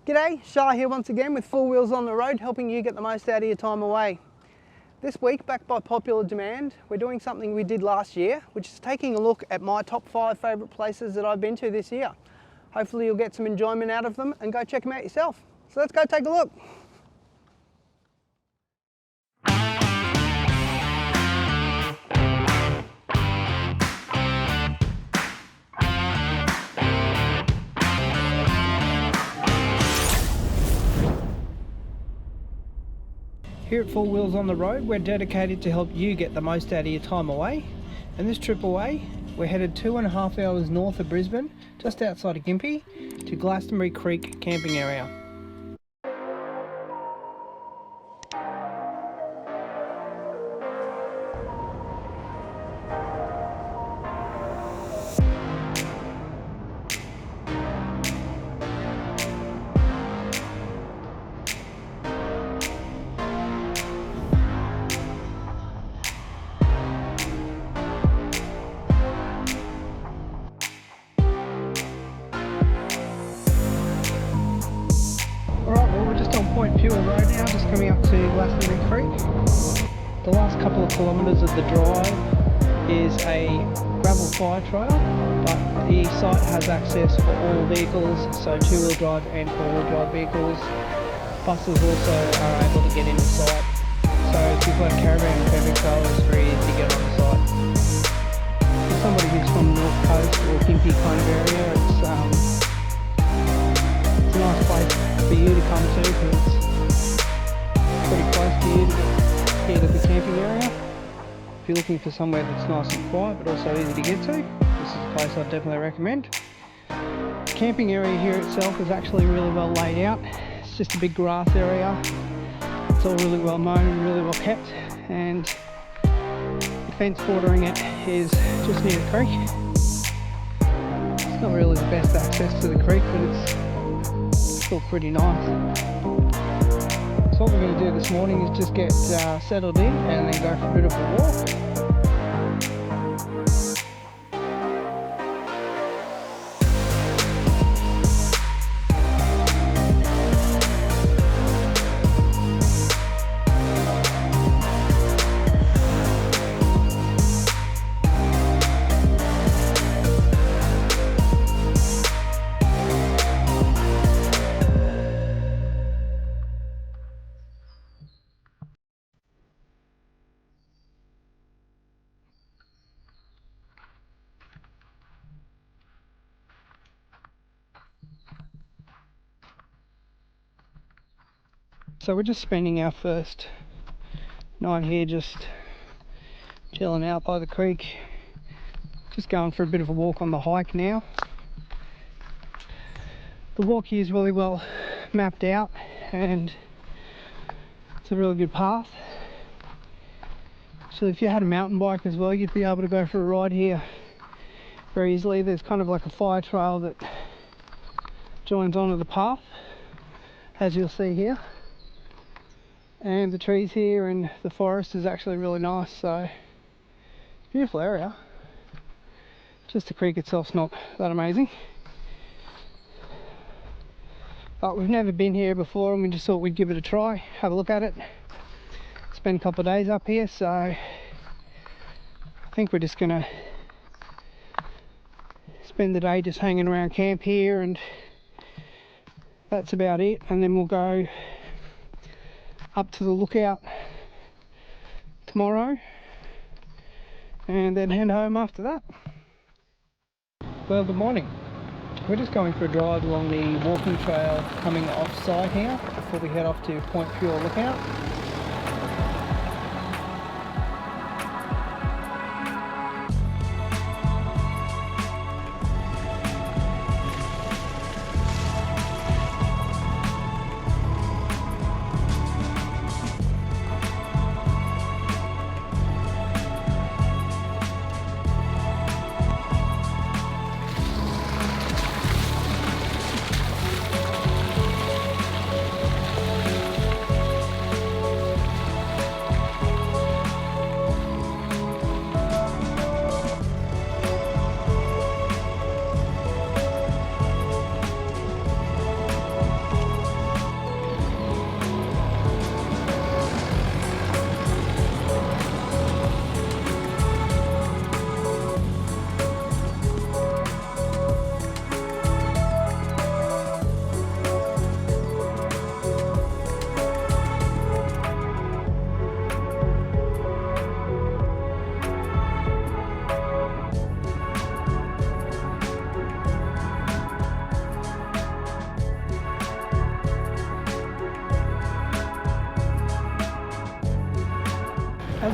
G'day, Shah here once again with Four Wheels on the Road, helping you get the most out of your time away. This week, backed by popular demand, we're doing something we did last year, which is taking a look at my top 5 favourite places that I've been to this year. Hopefully you'll get some enjoyment out of them and go check them out yourself. So let's go take a look. Here at Four Wheels on the Road, we're dedicated to help you get the most out of your time away. And this trip away, we're headed 2.5 hours north of Brisbane, just outside of Gympie, to Glastonbury Creek camping area. Point Pure Road now, just coming up to Glastonbury Creek. The last couple of kilometres of the drive is a gravel fire trail, but the site has access for all vehicles, so 2-wheel drive and 4-wheel drive vehicles. Buses also are able to get in the site, so if you've got a caravan or camping trailer, it's very easy to get on the site. For somebody who's from the North Coast or Gympie kind of area, it's a nice place for you to come to because it's pretty close to you to get here to the camping area. If you're looking for somewhere that's nice and quiet but also easy to get to, this is a place I'd definitely recommend. The camping area here itself is actually really well laid out. It's just a big grass area. It's all really well mown and really well kept, and the fence bordering it is just near the creek. It's not really the best access to the creek, but it's still pretty nice. So what we're going to do this morning is just get settled in and then go for a bit of a walk. So we're just spending our first night here just chilling out by the creek, just going for a bit of a walk on the hike now. The walk here is really well mapped out and it's a really good path. So if you had a mountain bike as well, you'd be able to go for a ride here very easily. There's kind of like a fire trail that joins onto the path, as you'll see here. And the trees here and the forest is actually really nice, so it's a beautiful area. Just the creek itself's not that amazing, but we've never been here before and we just thought we'd give it a try, have a look at it. Spend a couple of days up here, so I think we're just gonna spend the day just hanging around camp here, and that's about it. And then we'll go up to the lookout tomorrow and then head home after that. Well, good morning. We're just going for a drive along the walking trail coming off site here before we head off to Point Pure Lookout.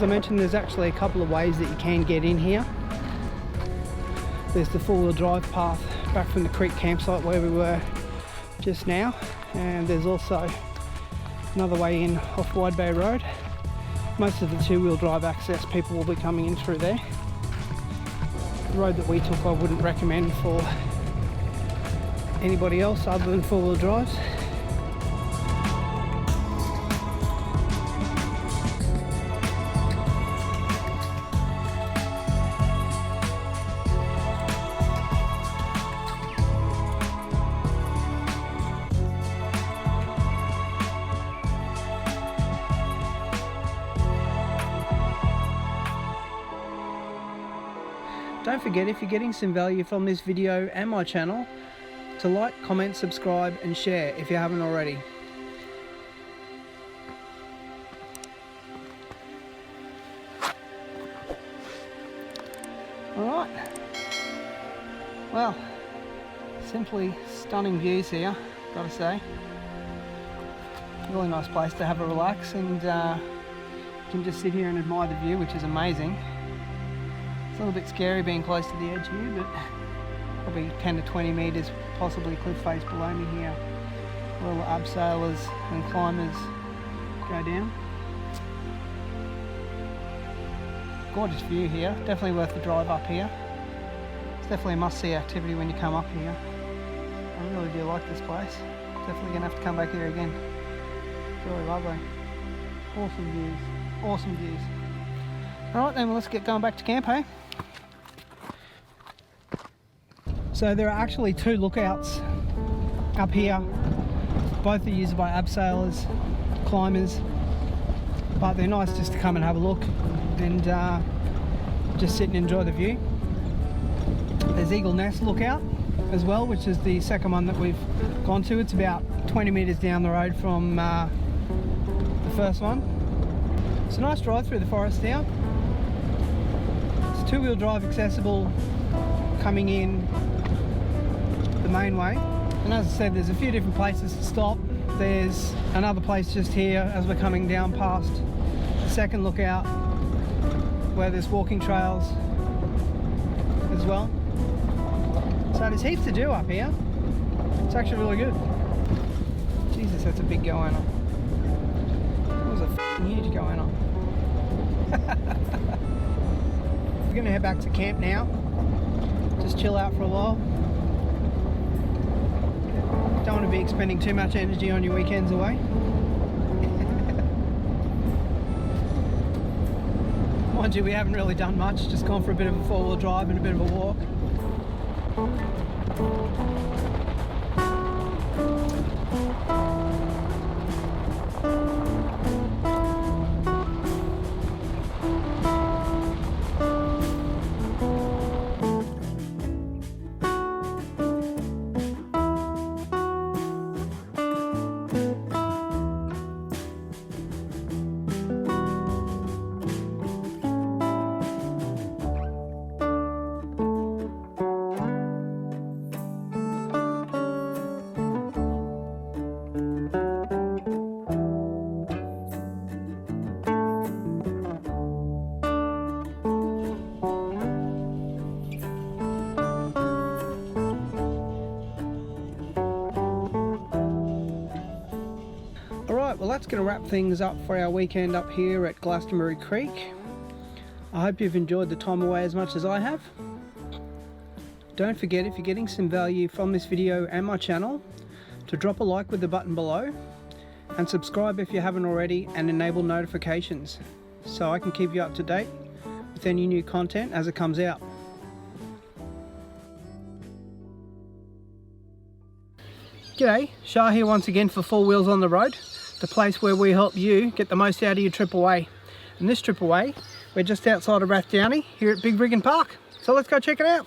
as I mentioned, there's actually a couple of ways that you can get in here. There's the four-wheel drive path back from the creek campsite where we were just now, and there's also another way in off Wide Bay Road. Most of the two-wheel drive access people will be coming in through there. The road that we took I wouldn't recommend for anybody else other than four-wheel drives. Don't forget, if you're getting some value from this video and my channel, to like, comment, subscribe and share if you haven't already. Alright, well, simply stunning views here, gotta say. Really nice place to have a relax, and you can just sit here and admire the view, which is amazing. It's a little bit scary being close to the edge here, but probably 10 to 20 metres, possibly cliff face below me here, where all the abseilers and climbers go down. Gorgeous view here, definitely worth the drive up here. It's definitely a must-see activity when you come up here. I really do like this place. Definitely going to have to come back here again. It's really lovely. Awesome views, awesome views. Alright then, well, let's get going back to camp, hey? So there are actually two lookouts up here. Both are used by abseilers, climbers, but they're nice just to come and have a look and just sit and enjoy the view. There's Eagle Nest lookout as well, which is the second one that we've gone to. It's about 20 metres down the road from the first one. It's a nice drive through the forest now. It's two-wheel drive accessible coming in the main way, and as I said, there's a few different places to stop. There's another place just here as we're coming down past the second lookout where there's walking trails as well. So there's heaps to do up here. It's actually really good. Jesus, that's a big goanna. That was a f***ing huge goanna. We're going to head back to camp now. Just chill out for a while. Don't want to be expending too much energy on your weekends away. Mind you, we haven't really done much, just gone for a bit of a four-wheel drive and a bit of a walk. Well, that's going to wrap things up for our weekend up here at Glastonbury Creek. I hope you've enjoyed the time away as much as I have. Don't forget, if you're getting some value from this video and my channel, to drop a like with the button below, and subscribe if you haven't already, and enable notifications so I can keep you up to date with any new content as it comes out. G'day, Shah here once again for Four Wheels on the Road, the place where we help you get the most out of your trip away. And this trip away, we're just outside of Rathdowney here at Bigriggen Park. So let's go check it out.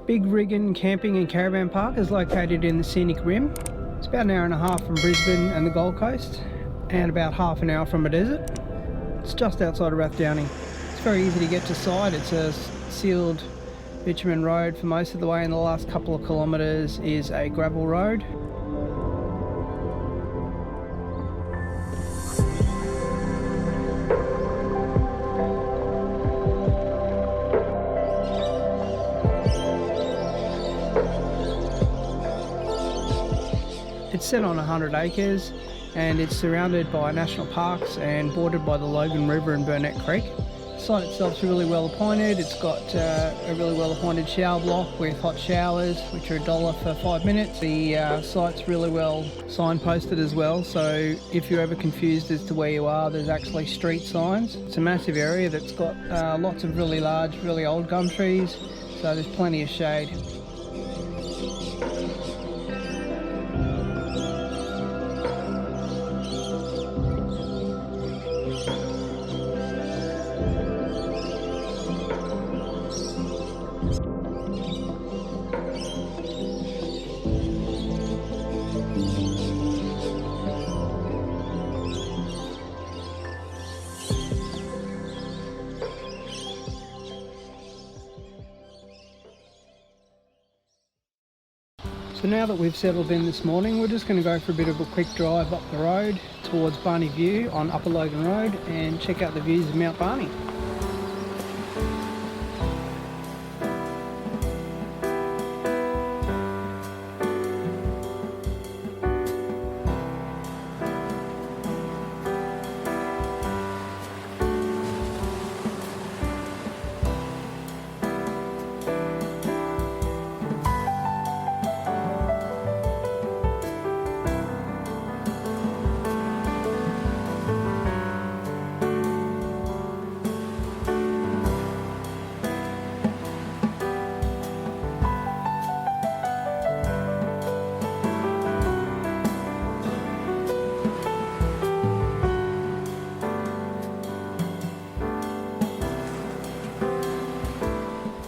Bigriggen Camping and Caravan Park is located in the scenic rim. It's about an hour and a half from Brisbane and the Gold Coast, and about half an hour from a desert. It's just outside of Rathdowney. It's very easy to get to site. It's a sealed bitumen road for most of the way, and the last couple of kilometres is a gravel road. It's set on 100 acres and it's surrounded by national parks and bordered by the Logan River and Burnett Creek. The site itself is really well appointed. It's got a really well appointed shower block with hot showers, which are $1 for 5 minutes. The site's really well signposted as well, so if you're ever confused as to where you are, there's actually street signs. It's a massive area that's got lots of really large, really old gum trees, so there's plenty of shade. So now that we've settled in this morning, we're just going to go for a bit of a quick drive up the road towards Barney View on Upper Logan Road and check out the views of Mount Barney.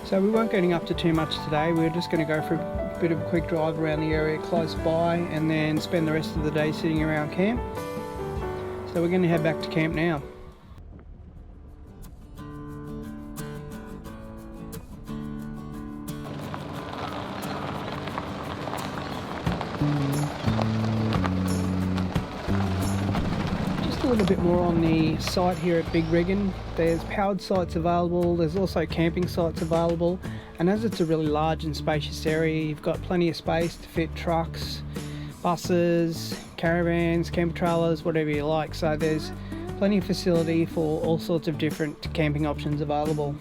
So we weren't getting up to too much today. We were just going to go for a bit of a quick drive around the area close by and then spend the rest of the day sitting around camp. So we're going to head back to camp now. A little bit more on the site here at Bigriggen. There's powered sites available, there's also camping sites available, and as it's a really large and spacious area, you've got plenty of space to fit trucks, buses, caravans, camper trailers, whatever you like. So there's plenty of facility for all sorts of different camping options available.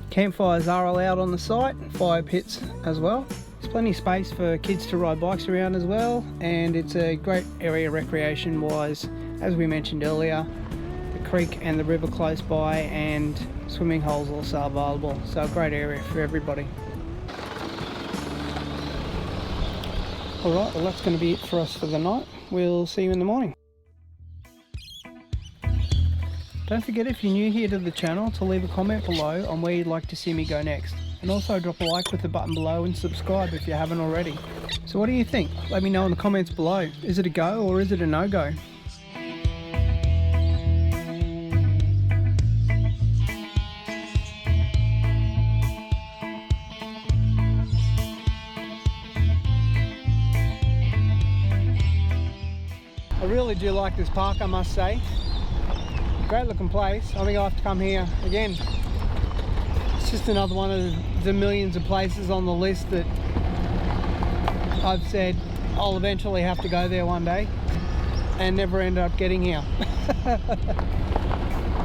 Campfires are allowed on the site, fire pits as well. There's plenty of space for kids to ride bikes around as well, and it's a great area recreation wise. As we mentioned earlier, the creek and the river close by, and swimming holes also available, so a great area for everybody. Alright, well that's going to be it for us for the night. We'll see you in the morning. Don't forget, if you're new here to the channel, to leave a comment below on where you'd like to see me go next, and also drop a like with the button below and subscribe if you haven't already. So what do you think? Let me know in the comments below. Is it a go or is it a no-go? I really do like this park, I must say. Great looking place. I think I'll have to come here again. It's just another one of the millions of places on the list that I've said I'll eventually have to go there one day and never end up getting here.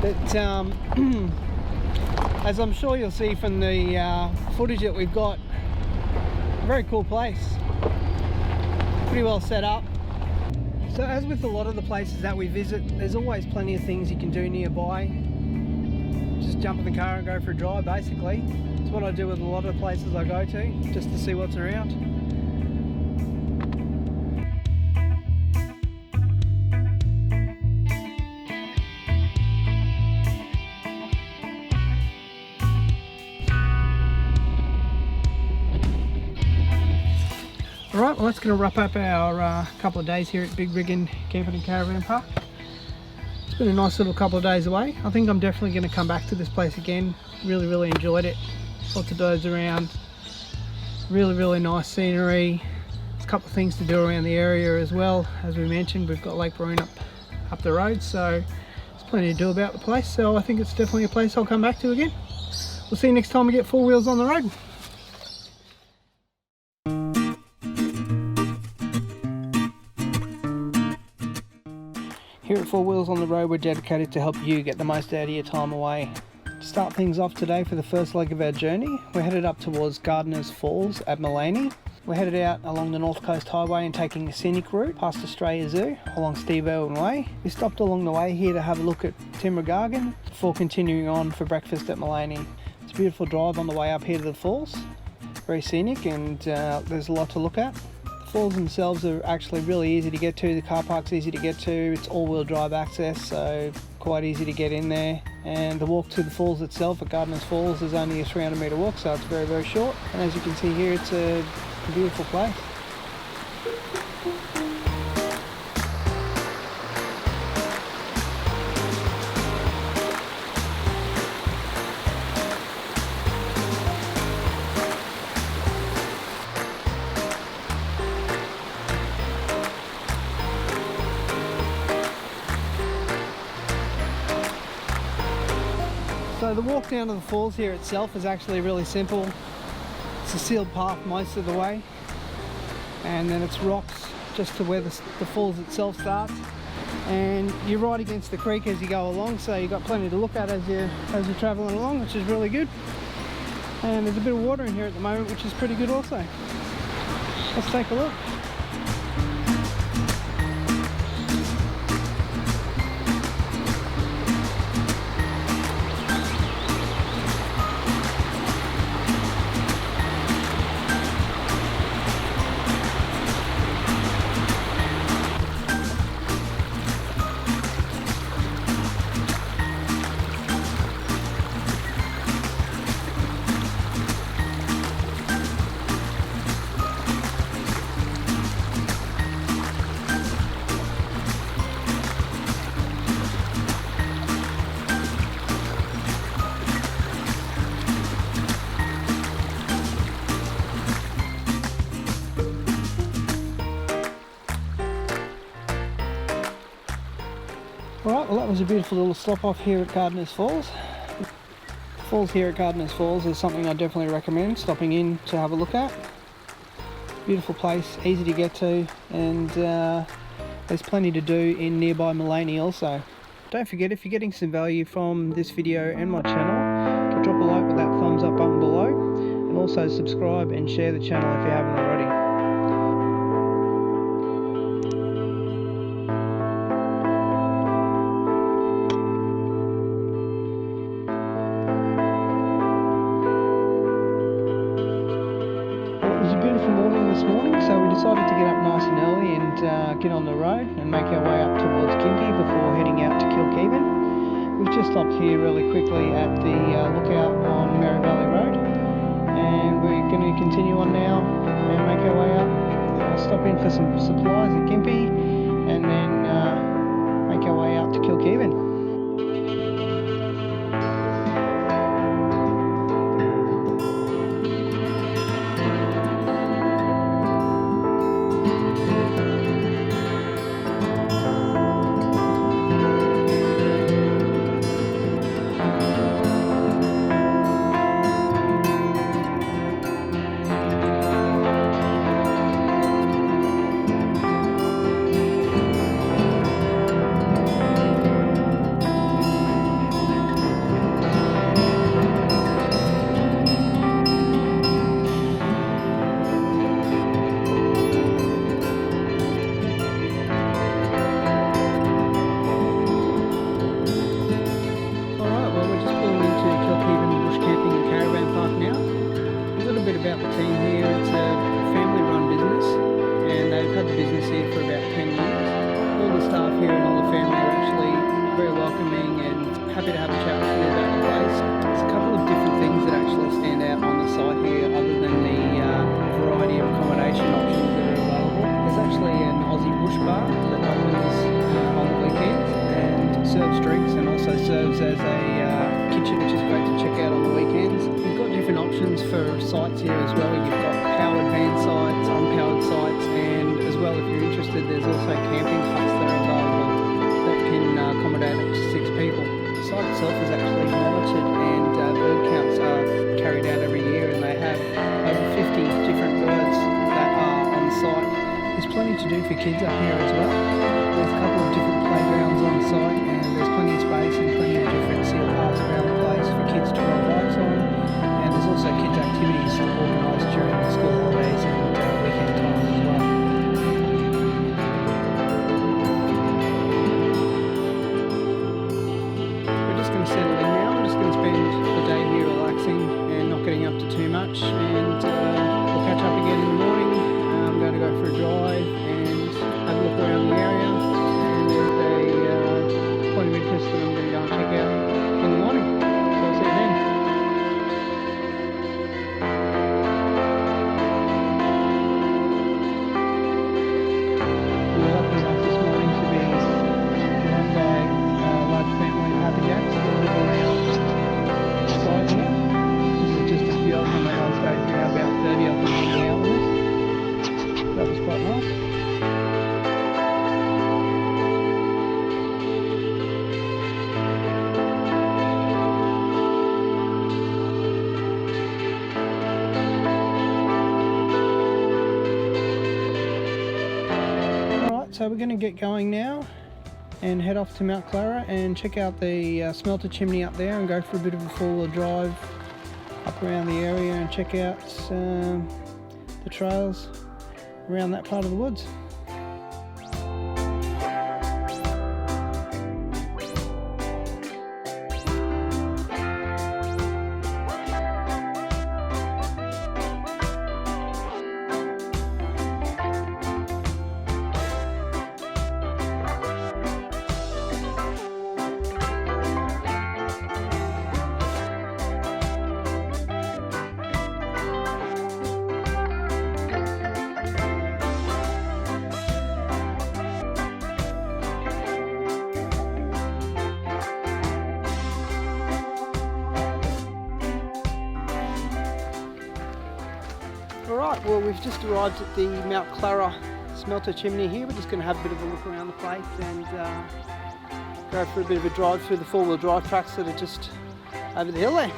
But as I'm sure you'll see from the footage that we've got, a very cool place. Pretty well set up. So as with a lot of the places that we visit, there's always plenty of things you can do nearby. Just jump in the car and go for a drive, basically. It's what I do with a lot of the places I go to, just to see what's around. Alright, well that's going to wrap up our couple of days here at Bigriggen Camping and Caravan Park. It's been a nice little couple of days away. I think I'm definitely going to come back to this place again. Really enjoyed it. Lots of birds around. Really nice scenery. There's a couple of things to do around the area as well. As we mentioned, we've got Lake Maroon up the road, so there's plenty to do about the place. So I think it's definitely a place I'll come back to again. We'll see you next time we get 4 wheels on the road. Here at 4 Wheels on the Road, we're dedicated to help you get the most out of your time away. To start things off today for the first leg of our journey, we're headed up towards Gardners Falls at Maleny. We're headed out along the North Coast Highway and taking a scenic route past Australia Zoo along Steve Irwin Way. We stopped along the way here to have a look at Bigriggen before continuing on for breakfast at Maleny. It's a beautiful drive on the way up here to the falls. Very scenic, and there's a lot to look at. The falls themselves are actually really easy to get to. The car park's easy to get to. It's all-wheel drive access, so quite easy to get in there. And the walk to the falls itself at Gardners Falls is only a 300 metre walk, so it's very short. And as you can see here, it's a beautiful place. So the walk down to the falls here itself is actually really simple. It's a sealed path most of the way, and then it's rocks just to where the falls itself starts, and you're right against the creek as you go along, so you've got plenty to look at as you're travelling along, which is really good. And there's a bit of water in here at the moment, which is pretty good also. Let's take a look. Alright, well that was a beautiful little stop off here at Gardners Falls. The falls here at Gardners Falls is something I definitely recommend stopping in to have a look at. Beautiful place, easy to get to, and there's plenty to do in nearby Maleny also. Don't forget, if you're getting some value from this video and my channel, to drop a like with that thumbs up button below, and also subscribe and share the channel if you haven't already. This morning, so we decided to get up nice and early and get on the road and make our way up towards Kilkivan before heading out to Kilkivan. We've just stopped here really quickly at the lookout on Maroon Valley Road, and we're going to continue on now and make our way up, stop in for some supplies at Gympie, and then make our way out to Kilkivan. About the team here, it's a family run business and they've had the business here for about 10 years. All the staff here and all the family are actually very welcoming and happy to have a chat with you about the place. There's a couple of different things that actually stand out on the site here other than the variety of accommodation options that are available. There's actually an Aussie bush bar that opens on the weekends and serves serves as a kitchen, which is great to check out on the weekends. You've got different options for sites here as well. You've got powered van sites, unpowered sites, and as well, if you're interested, there's also camping huts that are available that can accommodate up to 6 people. The site itself is actually monitored, and bird counts are carried out every year, and they have over 50 different birds that are on site. There's plenty to do for kids up here as well. There's a couple of different playgrounds on site, and there's plenty of space and plenty of different seal paths around the place for kids to ride bikes on. And there's also kids' activities organised during the school holidays and weekend times as well. We're just going to settle in now. We're just going to spend the day here relaxing and not getting up to too much, and we'll catch up again in the morning. I'm going to go for a drive and have a look around the area, and there's a point of interest that I'm going to go and check out in the morning. So I'll see you then. We're lucky enough this morning to be joined by a large family of happy jacks that live around the side here. This is just a few of them at one stage. We have about 30 of them hanging out with us. That was quite nice. Alright, so we're going to get going now and head off to Mount Clara and check out the smelter chimney up there and go for a bit of a four-wheel drive up around the area and check out the trails around that part of the woods. Alright, well, we've just arrived at the Mount Clara smelter chimney here. We're just going to have a bit of a look around the place and go for a bit of a drive through the four-wheel drive tracks that are just over the hill there.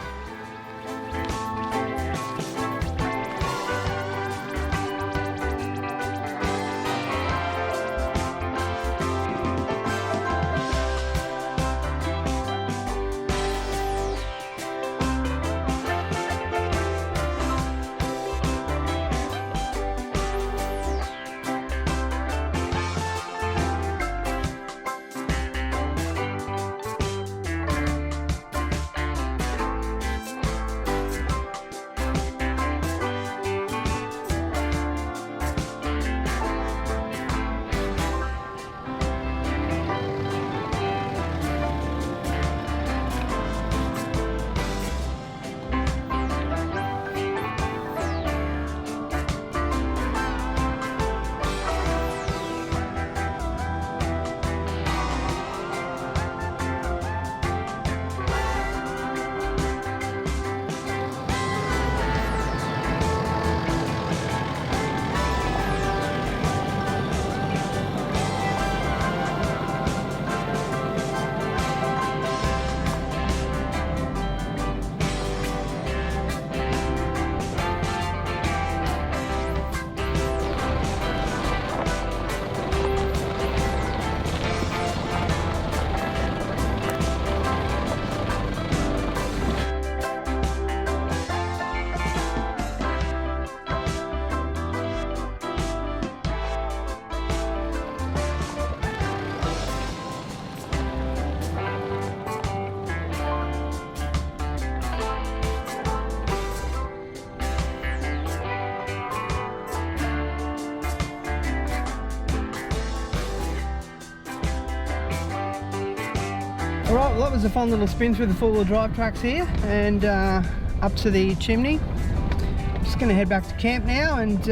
Alright, well, that was a fun little spin through the four-wheel drive tracks here and up to the chimney. I'm just going to head back to camp now and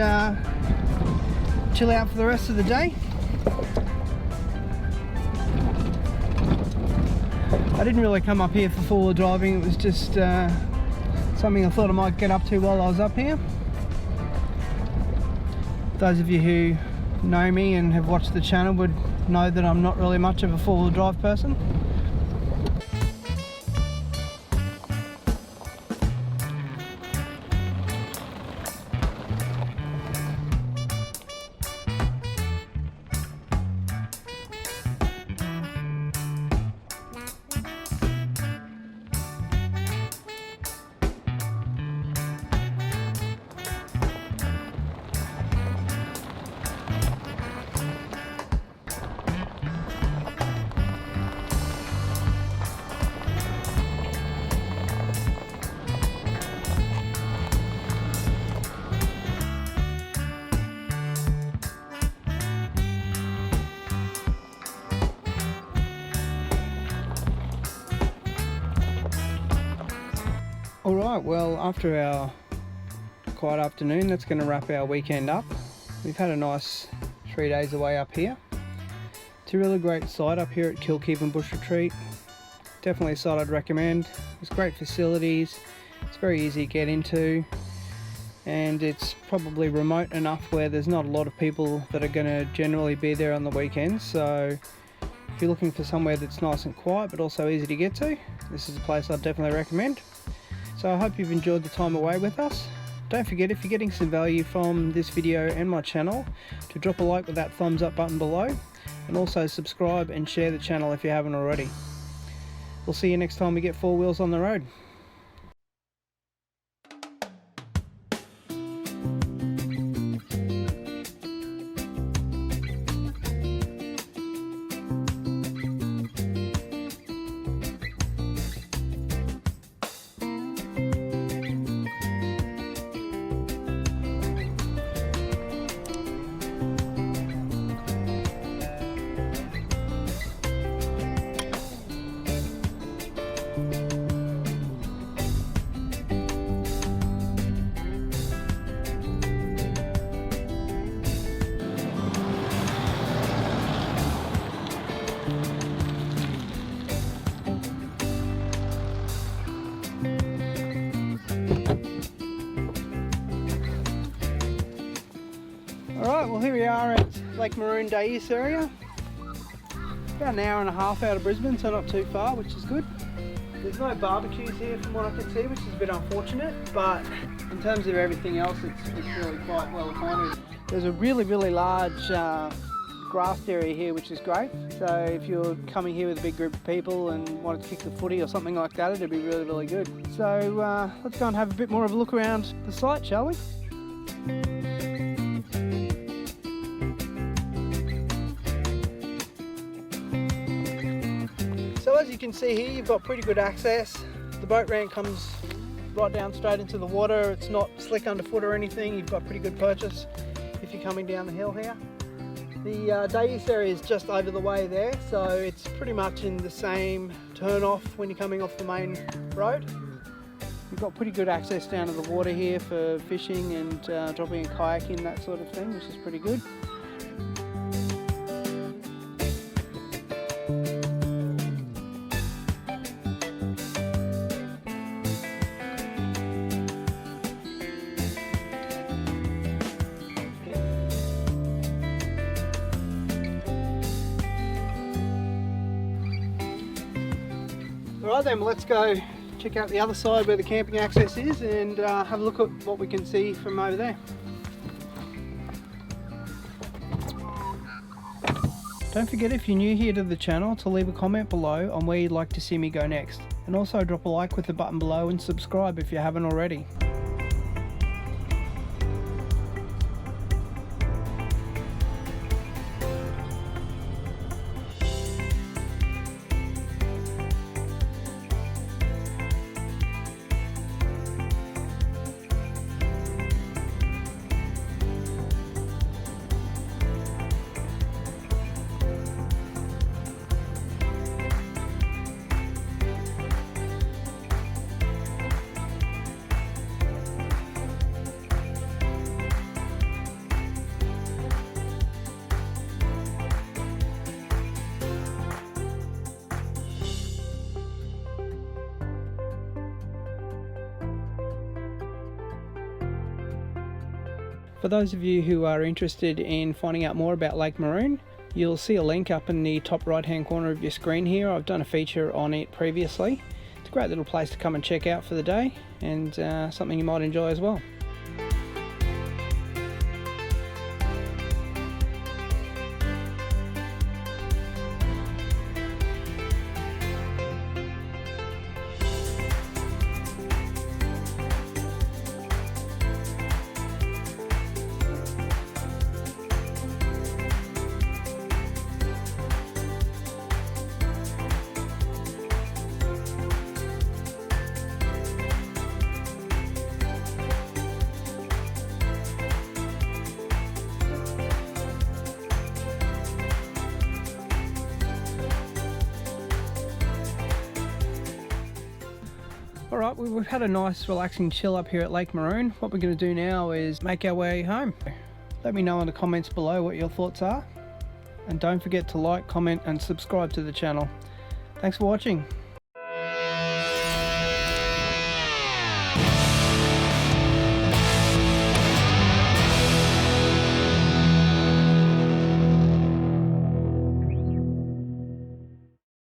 chill out for the rest of the day. I didn't really come up here for four-wheel driving, it was just something I thought I might get up to while I was up here. Those of you who know me and have watched the channel would know that I'm not really much of a four-wheel drive person. Alright, well, after our quiet afternoon, that's going to wrap our weekend up. We've had a nice 3 days away up here. It's a really great site up here at Kilkivan Bush Retreat. Definitely a site I'd recommend. There's great facilities, it's very easy to get into, and it's probably remote enough where there's not a lot of people that are going to generally be there on the weekends. So if you're looking for somewhere that's nice and quiet but also easy to get to, this is a place I'd definitely recommend. So I hope you've enjoyed the time away with us. Don't forget, if you're getting some value from this video and my channel, to drop a like with that thumbs up button below, and also subscribe and share the channel if you haven't already. We'll see you next time we get four wheels on the road. Alright, well here we are at Lake Maroon Day Use area. About an hour and a half out of Brisbane, so not too far, which is good. There's no barbecues here from what I can see, which is a bit unfortunate, but in terms of everything else, it's really quite well accomplished. There's a really large grassed area here, which is great. So if you're coming here with a big group of people and wanted to kick the footy or something like that, it'd be really good. So let's go and have a bit more of a look around the site, shall we? So as you can see here, you've got pretty good access. The boat ramp comes right down straight into the water. It's not slick underfoot or anything. You've got pretty good purchase if you're coming down the hill here. The day use area is just over the way there, so it's pretty much in the same turn off when you're coming off the main road. You've got pretty good access down to the water here for fishing and dropping a kayak in, that sort of thing, which is pretty good. Alright then, let's go check out the other side where the camping access is and have a look at what we can see from over there. Don't forget, if you're new here to the channel, to leave a comment below on where you'd like to see me go next, and also drop a like with the button below and subscribe if you haven't already. For those of you who are interested in finding out more about Lake Maroon, you'll see a link up in the top right hand corner of your screen here. I've done a feature on it previously. It's a great little place to come and check out for the day, and something you might enjoy as well. Alright, we've had a nice relaxing chill up here at Lake Maroon. What we're going to do now is make our way home. Let me know in the comments below what your thoughts are. And don't forget to like, comment and subscribe to the channel. Thanks for watching.